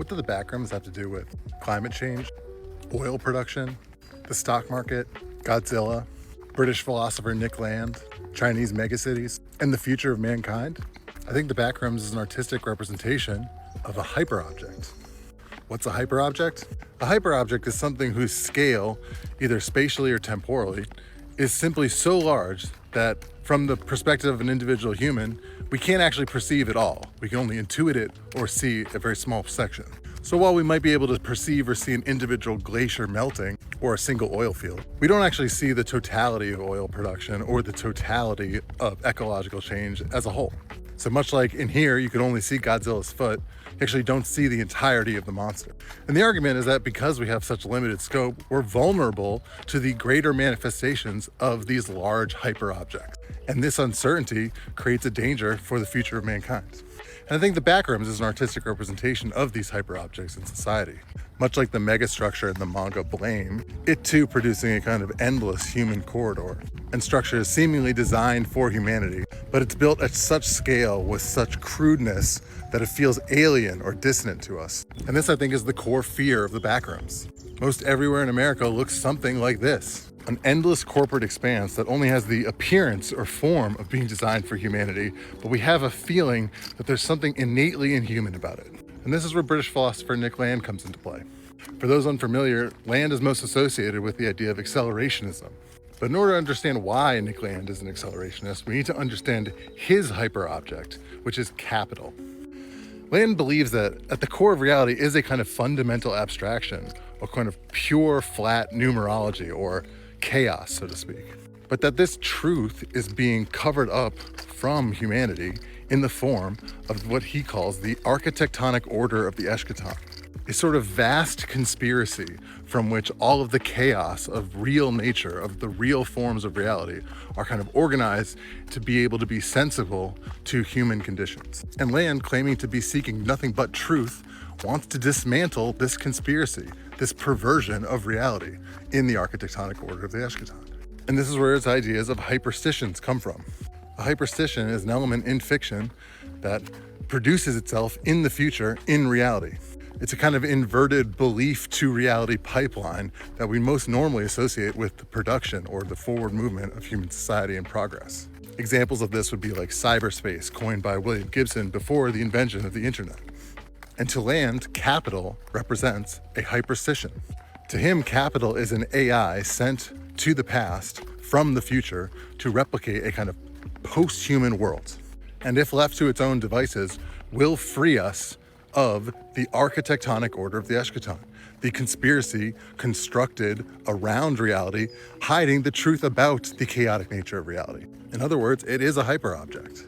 What do the backrooms have to do with climate change, oil production, the stock market, Godzilla, British philosopher Nick Land, Chinese megacities, and the future of mankind? I think the backrooms is an artistic representation of a hyperobject. What's a hyperobject? A hyperobject is something whose scale, either spatially or temporally, is simply so large that from the perspective of an individual human, we can't actually perceive it all. We can only intuit it or see a very small section. So while we might be able to perceive or see an individual glacier melting or a single oil field, we don't actually see the totality of oil production or the totality of ecological change as a whole. So much like in here, you can only see Godzilla's foot, you actually don't see the entirety of the monster. And the argument is that because we have such limited scope, we're vulnerable to the greater manifestations of these large hyperobjects. And this uncertainty creates a danger for the future of mankind. And I think the backrooms is an artistic representation of these hyperobjects in society. Much like the megastructure in the manga Blame, it too producing a kind of endless human corridor. And structure is seemingly designed for humanity, but it's built at such scale with such crudeness that it feels alien or dissonant to us. And this, I think, is the core fear of the backrooms. Most everywhere in America looks something like this. An endless corporate expanse that only has the appearance or form of being designed for humanity, but we have a feeling that there's something innately inhuman about it. And this is where British philosopher Nick Land comes into play. For those unfamiliar, Land is most associated with the idea of accelerationism. But in order to understand why Nick Land is an accelerationist, we need to understand his hyperobject, which is capital. Land believes that at the core of reality is a kind of fundamental abstraction, a kind of pure, flat numerology, or chaos, so to speak. But that this truth is being covered up from humanity in the form of what he calls the architectonic order of the eschaton, a sort of vast conspiracy from which all of the chaos of real nature, of the real forms of reality, are kind of organized to be able to be sensible to human conditions. And Land, claiming to be seeking nothing but truth, wants to dismantle this conspiracy, this perversion of reality in the architectonic order of the eschaton. And this is where its ideas of hyperstitions come from. A hyperstition is an element in fiction that produces itself in the future in reality. It's a kind of inverted belief to reality pipeline that we most normally associate with the production or the forward movement of human society and progress. Examples of this would be like cyberspace, coined by William Gibson before the invention of the internet. And to Land, capital represents a hyperstition. To him, capital is an AI sent to the past from the future to replicate a kind of post-human world. And if left to its own devices, will free us of the architectonic order of the eschaton, the conspiracy constructed around reality, hiding the truth about the chaotic nature of reality. In other words, it is a hyperobject.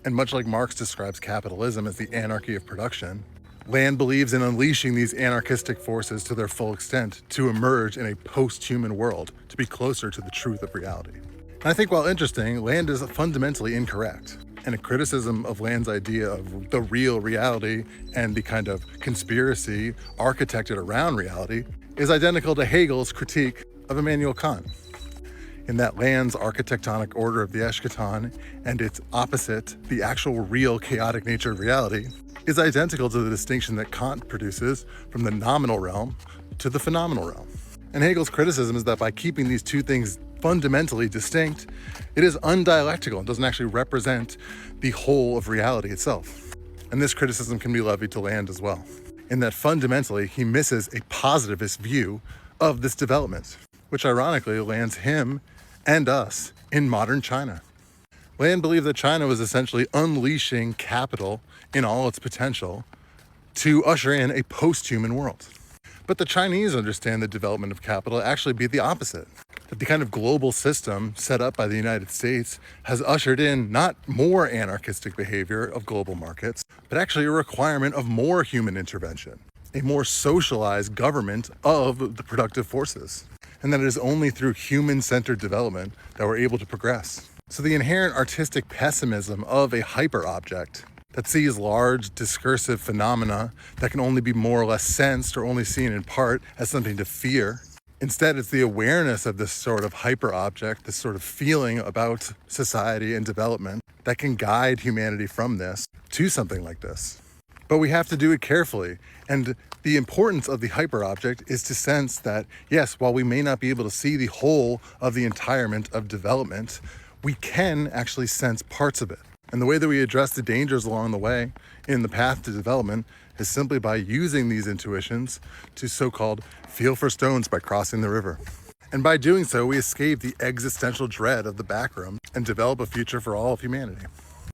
And much like Marx describes capitalism as the anarchy of production, Land believes in unleashing these anarchistic forces to their full extent to emerge in a post-human world, to be closer to the truth of reality. And I think while interesting, Land is fundamentally incorrect. And a criticism of Land's idea of the real reality and the kind of conspiracy architected around reality is identical to Hegel's critique of Immanuel Kant, in that Land's architectonic order of the eschaton and its opposite, the actual real chaotic nature of reality, is identical to the distinction that Kant produces from the nominal realm to the phenomenal realm. And Hegel's criticism is that by keeping these two things fundamentally distinct, it is undialectical and doesn't actually represent the whole of reality itself. And this criticism can be levied to Land as well, in that fundamentally he misses a positivist view of this development, which ironically lands him and us in modern China. Land believed that China was essentially unleashing capital in all its potential to usher in a post-human world. But the Chinese understand the development of capital to actually be the opposite. That the kind of global system set up by the United States has ushered in not more anarchistic behavior of global markets, but actually a requirement of more human intervention, a more socialized government of the productive forces. And that it is only through human-centered development that we're able to progress. So the inherent artistic pessimism of a hyperobject that sees large discursive phenomena that can only be more or less sensed or only seen in part as something to fear. Instead, it's the awareness of this sort of hyperobject, this sort of feeling about society and development that can guide humanity from this to something like this. But we have to do it carefully. And the importance of the hyperobject is to sense that, yes, while we may not be able to see the whole of the entirement of development, we can actually sense parts of it. And the way that we address the dangers along the way in the path to development is simply by using these intuitions to so-called feel for stones by crossing the river. And by doing so, we escape the existential dread of the backroom and develop a future for all of humanity.